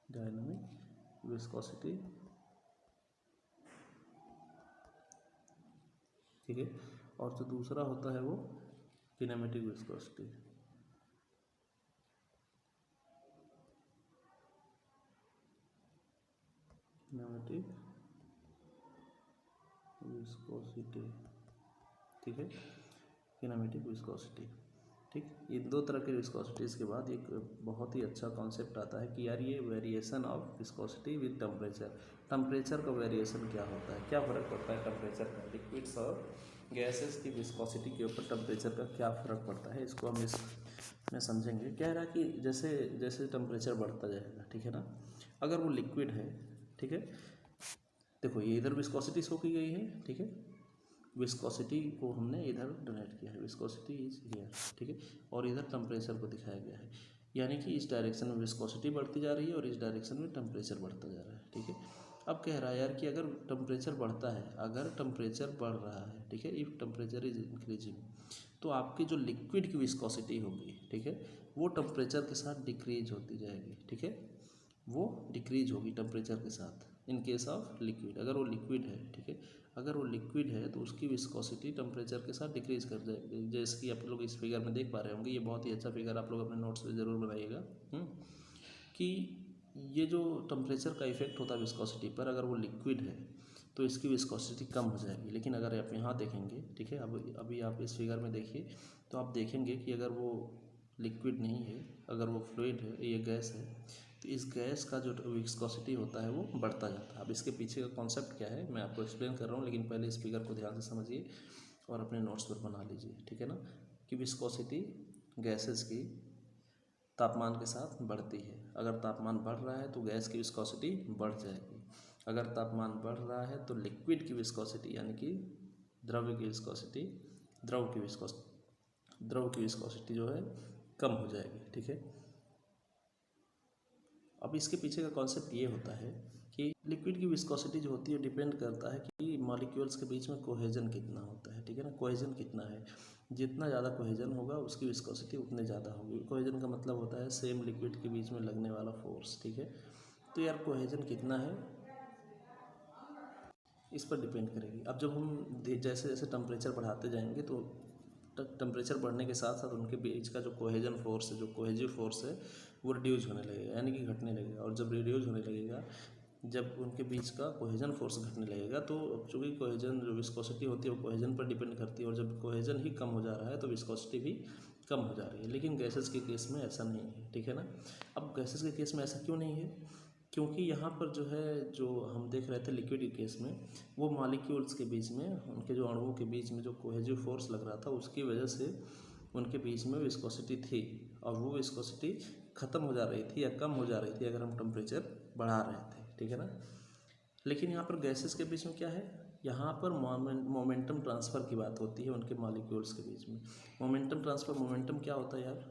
[SPEAKER 1] डायनामिक विस्कोसिटी, ठीक है। और जो दूसरा होता है वो किनेमेटिक विस्कोसिटी, किनेमेटिक विस्कोसिटी, ठीक है, किनेमेटिक विस्कोसिटी, ठीक। इन 2 तरह के विस्कोसिटीज़ के बाद एक बहुत ही अच्छा कॉन्सेप्ट आता है कि यार ये variation of viscosity with temperature. Temperature का वेरिएशन क्या होता है, क्या फ़र्क पड़ता है टेम्परेचर का, लिक्विड्स और गैसेस की विस्कोसिटी के ऊपर टेम्परेचर का क्या फ़र्क पड़ता है, इसको हम इसमें समझेंगे। कह रहा है कि जैसे जैसे टेम्परेचर बढ़ता जाएगा, ठीक है ना, अगर वो लिक्विड है, ठीक है, देखो ये इधर विस्कोसिटी शो की गई है, ठीक है, विस्कोसिटी को हमने इधर डोनेट किया है, विस्कोसिटी इज हियर, ठीक है, और इधर टेम्परेचर को दिखाया गया है, यानी कि इस डायरेक्शन में विस्कोसिटी बढ़ती जा रही है और इस डायरेक्शन में टेम्परेचर बढ़ता जा रहा है, ठीक है। अब कह रहा है यार कि अगर टेम्परेचर बढ़ता है, अगर टेम्परेचर बढ़ रहा है, ठीक है, इफ टेम्परेचर इज इंक्रीजिंग, तो आपकी जो लिक्विड की विस्कोसिटी होगी, ठीक है, वो टेम्परेचर के साथ डिक्रीज होती जाएगी, ठीक है, वो डिक्रीज होगी टेम्परेचर के साथ इन केस ऑफ लिक्विड। अगर वो लिक्विड है, ठीक है, अगर वो लिक्विड है तो उसकी विस्कोसिटी टेम्परेचर के साथ डिक्रीज कर जाएगी, जैसे कि आप लोग इस फिगर में देख पा रहे होंगे। ये बहुत ही अच्छा फिगर आप लोग अपने नोट्स में ज़रूर बनाइएगा कि ये जो टेम्परेचर का इफेक्ट होता है विस्कोसिटी पर, अगर वो लिक्विड है तो इसकी विस्कोसिटी कम हो जाएगी। लेकिन अगर आप यहाँ देखेंगे, ठीक है, अब अभी आप इस फिगर में देखिए तो आप देखेंगे कि अगर वो लिक्विड नहीं है, अगर वो फ्लूइड है, ये गैस है, तो इस गैस का जो विस्कोसिटी होता है वो बढ़ता जाता है। अब इसके पीछे का कॉन्सेप्ट क्या है मैं आपको एक्सप्लेन कर रहा हूँ, लेकिन पहले इस फिगर को ध्यान से समझिए और अपने नोट्स पर बना लीजिए, ठीक है ना, कि विस्कोसिटी गैसेस की तापमान के साथ बढ़ती है। अगर तापमान बढ़ रहा है तो गैस की विस्कोसिटी बढ़ जाएगी। अगर तापमान बढ़ रहा है तो लिक्विड की विस्कोसिटी यानी कि द्रव्य की विस्कोसिटी, द्रव की विस्कोसिटी जो है कम हो जाएगी, ठीक है। अब इसके पीछे का कॉन्सेप्ट ये होता है कि लिक्विड की विस्कोसिटी जो होती है डिपेंड करता है कि मॉलिक्यूल्स के बीच में कोहेजन कितना होता है, ठीक है ना, कोहेजन कितना है। जितना ज़्यादा कोहेजन होगा उसकी विस्कोसिटी उतने ज़्यादा होगी। कोहेजन का मतलब होता है सेम लिक्विड के बीच में लगने वाला फोर्स, ठीक है। तो यार कोहेजन कितना है इस पर डिपेंड करेगी। अब जब हम जैसे जैसे टेम्परेचर बढ़ाते जाएंगे तो टेम्परेचर बढ़ने के साथ साथ उनके बीच का जो कोहेजन फोर्स है, जो कोहेजिव फोर्स है, वो रिड्यूज होने लगेगा, यानी कि घटने लगेगा। और जब रिड्यूज होने लगेगा, जब उनके बीच का कोहेजन फोर्स घटने लगेगा, तो चूँकि कोहेजन जो विस्कोसिटी होती है वो कोहेजन पर डिपेंड करती है, और जब कोहेजन ही कम हो जा रहा है तो विस्कोसिटी भी कम हो जा रही है। लेकिन गैसेस के केस में ऐसा नहीं है, ठीक है ना। अब गैसेस के केस में ऐसा क्यों नहीं है? क्योंकि यहाँ पर जो है, जो हम देख रहे थे लिक्विड के केस में, वो मॉलिक्यूल्स के बीच में, उनके जो अणुओं के बीच में जो कोहेजिव फोर्स लग रहा था उसकी वजह से उनके बीच में विस्कोसिटी थी, और वो विस्कोसिटी ख़त्म हो जा रही थी या कम हो जा रही थी अगर हम टेम्परेचर बढ़ा रहे थे, ठीक है ना। लेकिन यहाँ पर गैसेस के बीच में क्या है, यहाँ पर मोमेंटम ट्रांसफ़र की बात होती है उनके मॉलिक्यूल्स के बीच में। मोमेंटम ट्रांसफ़र, मोमेंटम क्या होता है यार?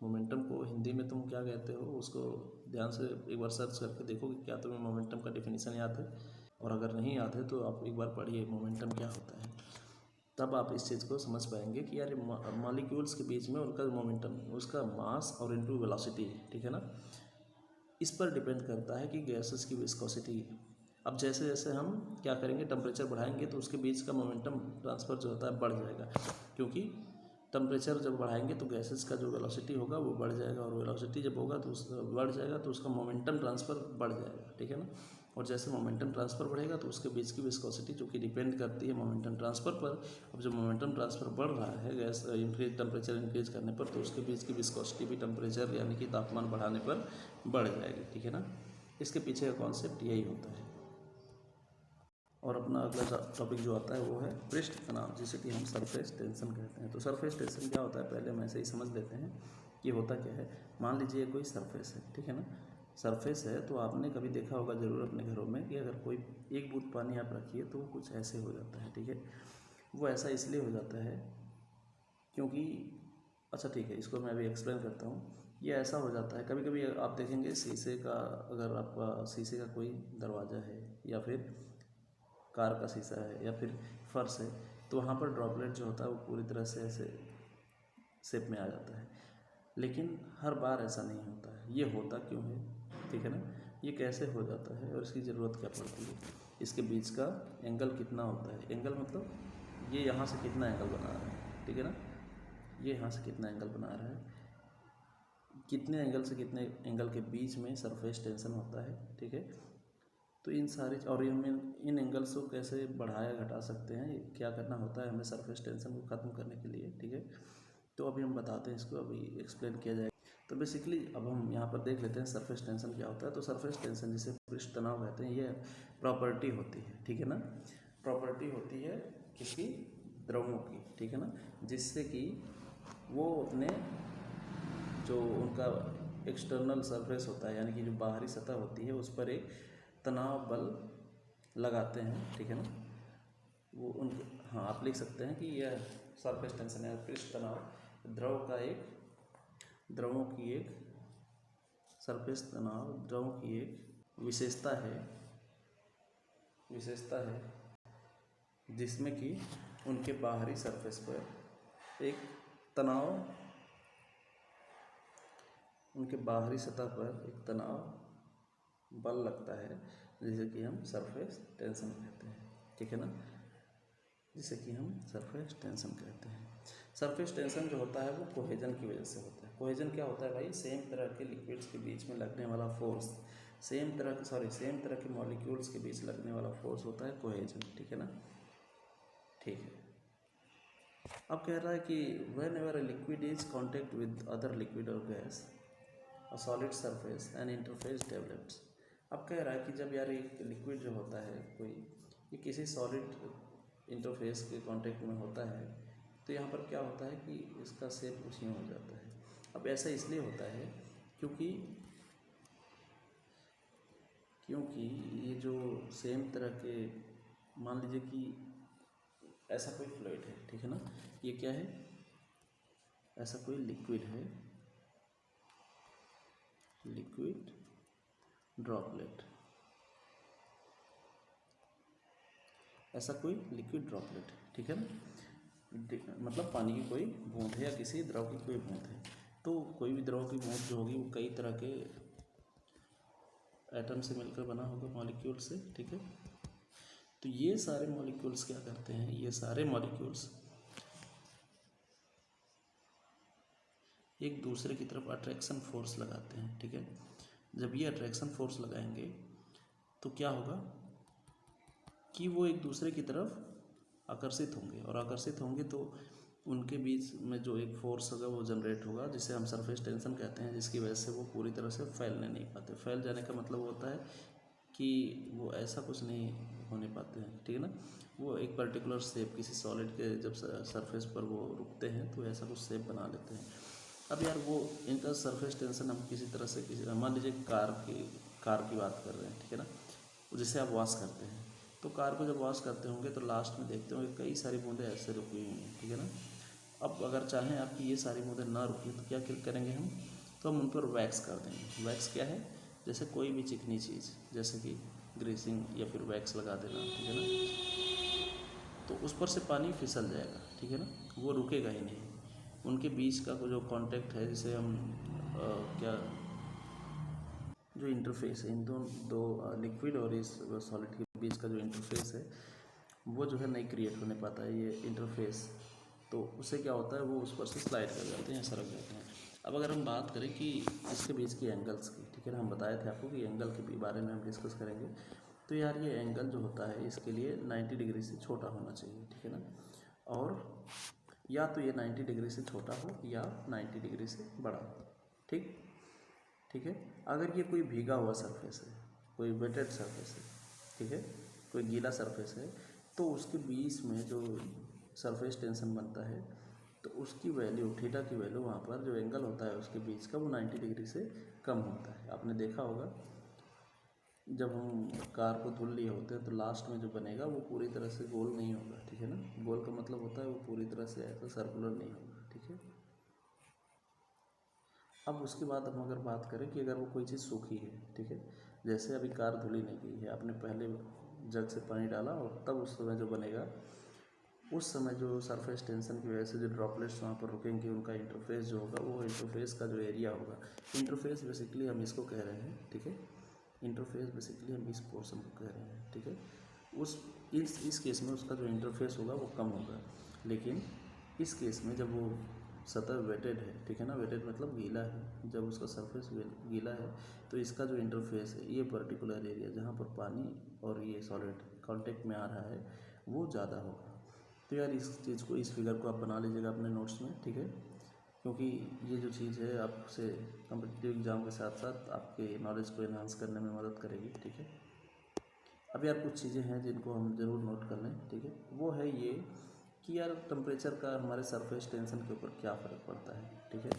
[SPEAKER 1] मोमेंटम को हिंदी में तुम क्या कहते हो उसको ध्यान से एक बार सर्च करके देखो कि क्या तुम्हें मोमेंटम का डेफिनेशन याद है, और अगर नहीं याद है तो आप एक बार पढ़िए मोमेंटम क्या होता है, तब आप इस चीज़ को समझ पाएंगे कि यार मॉलिक्यूल्स के बीच में उनका मोमेंटम, उसका मास और इनटू वेलोसिटी, ठीक है ना, इस पर डिपेंड करता है कि गैसेस की विस्कोसिटी। अब जैसे जैसे हम क्या करेंगे, टेम्परेचर बढ़ाएंगे तो उसके बीच का मोमेंटम ट्रांसफ़र जो होता है बढ़ जाएगा, क्योंकि टेम्परेचर जब बढ़ाएंगे तो गैसेस का जो वेलोसिटी होगा वो बढ़ जाएगा, और वेलोसिटी जब होगा तो बढ़ जाएगा तो उसका मोमेंटम ट्रांसफ़र बढ़ जाएगा, ठीक है ना। और जैसे मोमेंटम ट्रांसफ़र बढ़ेगा तो उसके बीच की विस्कोसिटी जो कि डिपेंड करती है मोमेंटम ट्रांसफ़र पर, अब जब मोमेंटम ट्रांसफ़र बढ़ रहा है गैस इंक्रीज टेम्परेचर इंक्रीज करने पर, तो उसके बीच की विस्कोसिटी भी टेम्परेचर यानी कि तापमान बढ़ाने पर बढ़ जाएगी, ठीक है ना। इसके पीछे का कॉन्सेप्ट यही होता है। और अपना अगला टॉपिक जो आता है वो है पृष्ठ तनाव, जिसे कि हम सरफेस टेंशन कहते हैं। तो सरफेस टेंशन क्या होता है पहले हम ऐसे ही समझ लेते हैं कि होता क्या है। मान लीजिए कोई सरफेस है, ठीक है ना, सरफेस है तो आपने कभी देखा होगा ज़रूर अपने घरों में कि अगर कोई एक बूंद पानी आप रखिए तो वो कुछ ऐसे हो जाता है, ठीक है। वो ऐसा इसलिए हो जाता है क्योंकि, अच्छा ठीक है, इसको मैं अभी एक्सप्लेन करता हूँ। ये ऐसा हो जाता है कभी कभी आप देखेंगे शीशे का, अगर आपका शीशे का कोई दरवाज़ा है या फिर कार का शीशा है या फिर फर्श है, तो वहाँ पर ड्रॉपलेट जो होता है वो पूरी तरह से ऐसे शेप में आ जाता है। लेकिन हर बार ऐसा नहीं होता है। ये होता क्यों है, ठीक है ना, ये कैसे हो जाता है और इसकी ज़रूरत क्या पड़ती है, इसके बीच का एंगल कितना होता है। एंगल मतलब ये यहाँ से कितना एंगल बना रहा है, ठीक है ना, ये यहाँ से कितना एंगल बना रहा है, कितने एंगल से कितने एंगल के बीच में सरफेस टेंशन होता है, ठीक है। तो इन सारी और इन एंगल्स को कैसे बढ़ाया घटा सकते हैं, क्या करना होता है हमें सरफेस टेंशन को ख़त्म करने के लिए, ठीक है। तो अभी हम बताते हैं, इसको अभी एक्सप्लेन किया जाएगा। तो बेसिकली अब हम यहाँ पर देख लेते हैं सरफेस टेंशन क्या होता है। तो सरफेस टेंशन जिसे पृष्ठ तनाव कहते हैं, ये प्रॉपर्टी होती है, ठीक है ना, प्रॉपर्टी होती है किसी द्रवों की, ठीक है ना, जिससे कि वो अपने जो उनका एक्सटर्नल सरफेस होता है यानी कि जो बाहरी सतह होती है उस पर एक तनाव बल लगाते हैं, ठीक है ना। वो उनके, हाँ आप लिख सकते हैं कि यह सरफेस टेंशन है पृष्ठ तनाव, द्रवों की एक सरफेस तनाव द्रवों की एक विशेषता है जिसमें कि उनके बाहरी सरफेस पर एक तनाव, उनके बाहरी सतह पर एक तनाव बल लगता है, जिसे कि हम सरफेस टेंशन कहते हैं, ठीक है ना, जिसे कि हम सरफेस टेंशन कहते हैं। सरफेस टेंशन जो होता है वो कोहेजन की वजह से होता है। कोहेजन क्या होता है भाई, सेम तरह के लिक्विड्स के बीच में लगने वाला फोर्स, सेम तरह के मॉलिक्यूल्स के बीच लगने वाला फोर्स होता है कोहेजन, ठीक है ना, ठीक है। अब कह रहा है कि whenever a liquid is contact with other liquid और gas a solid surface and interface develops. अब कह रहा है कि जब यार एक लिक्विड जो होता है कोई, ये किसी सॉलिड इंटरफेस के कांटेक्ट में होता है, तो यहाँ पर क्या होता है कि इसका शेप कुछ यूँ हो जाता है। अब ऐसा इसलिए होता है क्योंकि ये जो सेम तरह के, मान लीजिए कि ऐसा कोई फ्लूइड है, ठीक है ना, ये क्या है, ऐसा कोई लिक्विड है, लिक्विड ड्रॉपलेट, ऐसा कोई लिक्विड ड्रॉपलेट, ठीक है ना, मतलब पानी की कोई बूंद है या किसी द्रव की कोई बूंद है। तो कोई भी द्रव की बूंद जो होगी वो कई तरह के एटम से मिलकर बना होगा, मॉलिक्यूल से, ठीक है। तो ये सारे मॉलिक्यूल्स क्या करते हैं, ये सारे मॉलिक्यूल्स एक दूसरे की तरफ अट्रैक्शन फोर्स लगाते हैं, ठीक है। जब ये अट्रैक्शन फोर्स लगाएंगे तो क्या होगा कि वो एक दूसरे की तरफ आकर्षित होंगे, और आकर्षित होंगे तो उनके बीच में जो एक फोर्स होगा वो जनरेट होगा, जिसे हम सरफेस टेंशन कहते हैं, जिसकी वजह से वो पूरी तरह से फैलने नहीं पाते। फैल जाने का मतलब होता है कि वो ऐसा कुछ नहीं होने पाते हैं, ठीक है ना, वो एक पर्टिकुलर शेप किसी सॉलिड के जब सरफेस पर वो रुकते हैं तो ऐसा कुछ शेप बना लेते हैं। अब यार वो इनका सरफेस टेंशन हम किसी तरह से मान लीजिए कार की बात कर रहे हैं, ठीक है ना, जिसे आप वॉश करते हैं, तो कार को जब वॉश करते होंगे तो लास्ट में देखते होंगे कई सारी बूंदें ऐसे रुकी हुई हैं, ठीक है ना। अब अगर चाहें आपकी ये सारी बूंदें ना रुकी तो क्या करेंगे हम, तो हम उन पर वैक्स कर देंगे। वैक्स क्या है, जैसे कोई भी चिकनी चीज़, जैसे कि ग्रीसिंग या फिर वैक्स लगा देना, ठीक है ना, तो उस पर से पानी फिसल जाएगा, ठीक है ना, वो रुकेगा ही नहीं। उनके बीच का जो कांटेक्ट है, जिसे हम क्या जो इंटरफेस है इन दो लिक्विड और इस सॉलिड के बीच का जो इंटरफेस है, वो जो है नहीं क्रिएट होने पाता है ये इंटरफेस। तो उससे क्या होता है, वो उस पर से स्लाइड कर जाते हैं, सरक जाते हैं। अब अगर हम बात करें कि इसके बीच की एंगल्स की, ठीक है ना, हम बताए थे आपको कि एंगल के बारे में हम डिस्कस करेंगे। तो यार ये एंगल जो होता है इसके लिए 90 डिग्री से छोटा होना चाहिए, ठीक है ना, और या तो ये 90 डिग्री से छोटा हो या 90 डिग्री से बड़ा हो, ठीक है। अगर ये कोई भीगा हुआ सरफेस है, कोई वेटेड सरफेस है, ठीक है, कोई गीला सरफेस है, तो उसके बीच में जो सरफेस टेंशन बनता है, तो उसकी वैल्यू, थीटा की वैल्यू, वहाँ पर जो एंगल होता है उसके बीच का, वो 90 डिग्री से कम होता है। आपने देखा होगा जब हम कार को धुल लिए होते हैं तो लास्ट में जो बनेगा वो पूरी तरह से गोल नहीं होगा, ठीक है ना। गोल का मतलब होता है वो पूरी तरह से ऐसा सर्कुलर नहीं होगा, ठीक है। अब उसके बाद हम अगर बात करें कि अगर वो कोई चीज़ सूखी है, ठीक है, जैसे अभी कार धुली नहीं गई है, आपने पहले जग से पानी डाला और तब उस समय जो बनेगा, उस समय जो सरफेस टेंशन की वजह से जो ड्रॉपलेट्स वहाँ पर रुकेंगे, उनका इंटरफेस जो होगा, वो इंटरफेस का जो एरिया होगा, इंटरफेस बेसिकली हम इसको कह रहे हैं, ठीक है, इंटरफेस बेसिकली हम इस पोर्शन को कह रहे हैं, ठीक है। इस केस में उसका जो इंटरफेस होगा वो कम होगा, लेकिन इस केस में जब वो सतह वेटेड है, ठीक है ना, वेटेड मतलब गीला है, जब उसका सरफेस गीला है तो इसका जो इंटरफेस है, ये पर्टिकुलर एरिया जहाँ पर पानी और ये सॉलिड कांटेक्ट में आ रहा है, वो ज़्यादा होगा। तो यार इस चीज़ को, इस फिगर को आप बना लीजिएगा अपने नोट्स में, ठीक है, क्योंकि ये जो चीज़ है आपसे कॉम्पिटिटिव एग्ज़ाम के साथ साथ आपके नॉलेज को एनहांस करने में मदद करेगी, ठीक है। अब यार कुछ चीज़ें हैं जिनको हम ज़रूर नोट कर लें, ठीक है, वो है ये कि यार टेम्परेचर का हमारे सरफेस टेंशन के ऊपर क्या फ़र्क पड़ता है, ठीक है।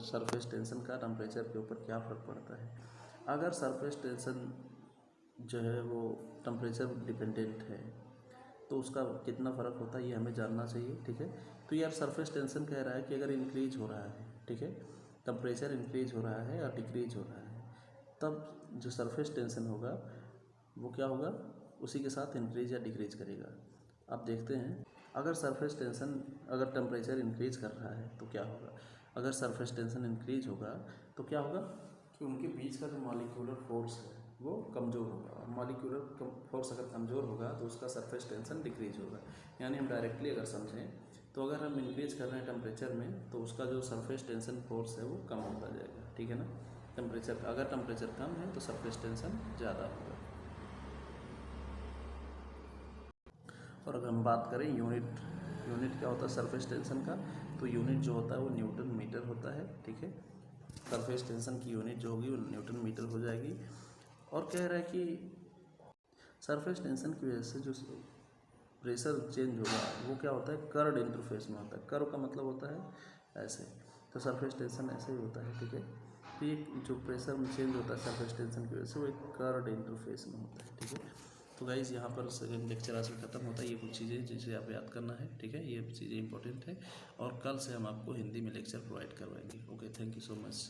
[SPEAKER 1] सरफेस टेंशन का टेम्परेचर के ऊपर क्या फ़र्क पड़ता है। अगर सरफेस टेंशन जो है वो टेम्परेचर डिपेंडेंट है तो उसका कितना फ़र्क होता है ये हमें जानना चाहिए, ठीक है। तो यार सरफेस टेंशन कह रहा है कि अगर इंक्रीज हो रहा है, ठीक है, टेम्परेचर इंक्रीज हो रहा है या डिक्रीज हो रहा है, तब जो सरफेस टेंशन होगा वो क्या होगा, उसी के साथ इंक्रीज या डिक्रीज करेगा। आप देखते हैं अगर सरफेस टेंशन, अगर टेम्परेचर इंक्रीज कर रहा है तो क्या होगा, अगर सरफेस टेंशन इंक्रीज होगा तो क्या होगा कि उनके बीच का जो मॉलिक्यूलर फोर्स है वो कमज़ोर होगा, और मॉलिक्यूलर फोर्स अगर कमज़ोर होगा तो उसका सरफेस टेंशन डिक्रीज होगा। यानी हम डायरेक्टली अगर समझें तो अगर हम इंक्रीज कर रहे हैं टेम्परेचर में तो उसका जो सरफेस टेंशन फोर्स है वो कम होता जाएगा, ठीक है ना। टेम्परेचर, अगर टेम्परेचर कम है तो सरफेस टेंशन ज़्यादा होगा। और अगर हम बात करें यूनिट क्या होता है सरफेस टेंशन का, तो यूनिट जो होता है वो न्यूटन मीटर होता है, ठीक है। सरफेस टेंशन की यूनिट जो होगी वो न्यूटन मीटर हो जाएगी। और कह रहा है कि सरफेस टेंशन की वजह से जो प्रेशर चेंज होगा वो क्या होता है, कर्व्ड इंटरफेस में होता है। कर्व का मतलब होता है ऐसे, तो सरफेस टेंशन ऐसे ही होता है, ठीक है। तो ये जो प्रेशर में चेंज होता है सरफेस टेंशन की वजह से वो एक कर्व्ड इंटरफेस में होता है, ठीक है। तो गाइज़ यहाँ पर सेकेंड लेक्चर आज खत्म होता है। ये कुछ चीज़ें जिसे आप याद करना है, ठीक है, ये चीज़ें इंपॉर्टेंट है, और कल से हम आपको हिंदी में लेक्चर प्रोवाइड करवाएंगे। Okay, thank you so much.